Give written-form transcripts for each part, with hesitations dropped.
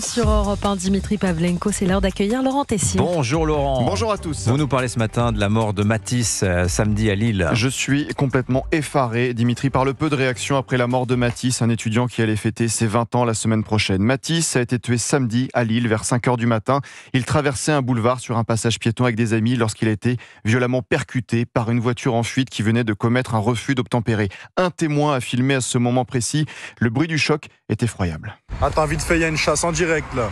Sur Europe 1, Dimitri Pavlenko, c'est l'heure d'accueillir Laurent Tessier. Bonjour Laurent. Bonjour à tous. Vous nous parlez ce matin de la mort de Mathis samedi à Lille. Je suis complètement effaré, Dimitri, par le peu de réactions après la mort de Mathis, un étudiant qui allait fêter ses 20 ans la semaine prochaine. Mathis a été tué samedi à Lille vers 5h du matin. Il traversait un boulevard sur un passage piéton avec des amis lorsqu'il a été violemment percuté par une voiture en fuite qui venait de commettre un refus d'obtempérer. Un témoin a filmé à ce moment précis. Le bruit du choc est effroyable. Attends, vite fait, il y a une chasse en direct là.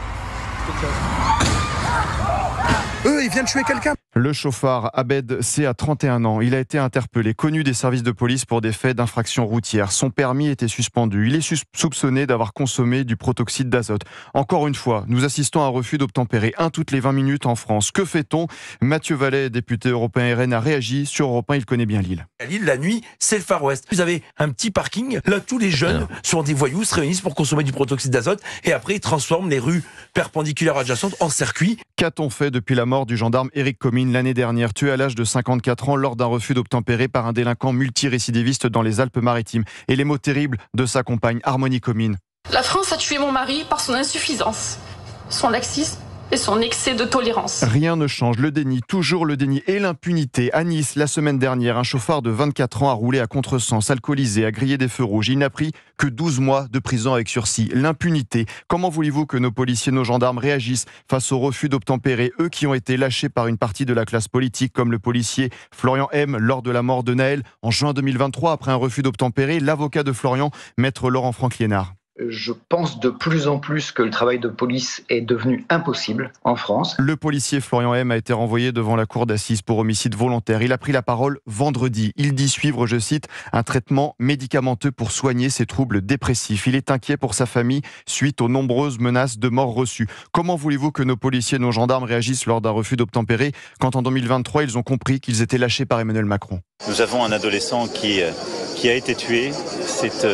Ils viennent tuer quelqu'un. Le chauffard Abed C a 31 ans. Il a été interpellé, connu des services de police pour des faits d'infraction routière. Son permis était suspendu. Il est soupçonné d'avoir consommé du protoxyde d'azote. Encore une fois, nous assistons à un refus d'obtempérer, un toutes les 20 minutes en France. Que fait-on ? Mathieu Vallet, député européen RN, a réagi. Sur Europe 1, il connaît bien Lille. À Lille, la nuit, c'est le Far West. Vous avez un petit parking, là tous les jeunes sont des voyous, se réunissent pour consommer du protoxyde d'azote et après ils transforment les rues perpendiculaires adjacentes en circuit. Qu'a-t-on fait depuis la mort du gendarme Éric Comines l'année dernière, tué à l'âge de 54 ans lors d'un refus d'obtempérer par un délinquant multirécidiviste dans les Alpes-Maritimes? Et les mots terribles de sa compagne Harmonie Comines. La France a tué mon mari par son insuffisance, son laxisme et son excès de tolérance. Rien ne change, le déni, toujours le déni et l'impunité. À Nice, la semaine dernière, un chauffard de 24 ans a roulé à contresens, alcoolisé, a grillé des feux rouges. Il n'a pris que 12 mois de prison avec sursis. L'impunité. Comment voulez-vous que nos policiers, nos gendarmes réagissent face au refus d'obtempérer, eux qui ont été lâchés par une partie de la classe politique, comme le policier Florian M lors de la mort de Naël en juin 2023, après un refus d'obtempérer, l'avocat de Florian, maître Laurent Franck-Liénard. Je pense de plus en plus que le travail de police est devenu impossible en France. Le policier Florian M a été renvoyé devant la cour d'assises pour homicide volontaire. Il a pris la parole vendredi. Il dit suivre, je cite, un traitement médicamenteux pour soigner ses troubles dépressifs. Il est inquiet pour sa famille suite aux nombreuses menaces de mort reçues. Comment voulez-vous que nos policiers, nos gendarmes réagissent lors d'un refus d'obtempérer quand en 2023 ils ont compris qu'ils étaient lâchés par Emmanuel Macron ? Nous avons un adolescent qui a été tué. C'est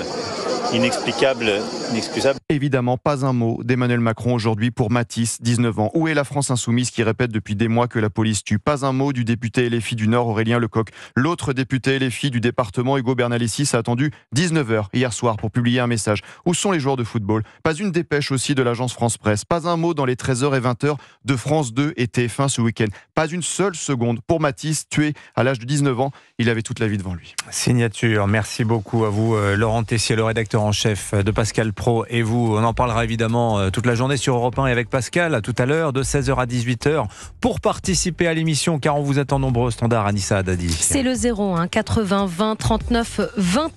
inexplicable, inexcusable. Évidemment, pas un mot d'Emmanuel Macron aujourd'hui pour Mathis, 19 ans. Où est la France insoumise qui répète depuis des mois que la police tue ? Pas un mot du député LFI du Nord, Aurélien Lecoq. L'autre député LFI du département, Hugo Bernalicis, a attendu 19h hier soir pour publier un message. Où sont les joueurs de football ? Pas une dépêche aussi de l'agence France Presse. Pas un mot dans les 13h et 20h de France 2 et TF1 ce week-end. Pas une seule seconde pour Mathis, tué à l'âge de 19 ans. Il avait toute la vie devant lui. Signature. Merci beaucoup à vous, Laurent Tessier, le rédacteur en chef de Pascal Pro et vous. On en parlera évidemment toute la journée sur Europe 1 et avec Pascal à tout à l'heure de 16h à 18h pour participer à l'émission car on vous attend nombreux au standard. Anissa Haddadi. C'est le 01 80 20 39 20.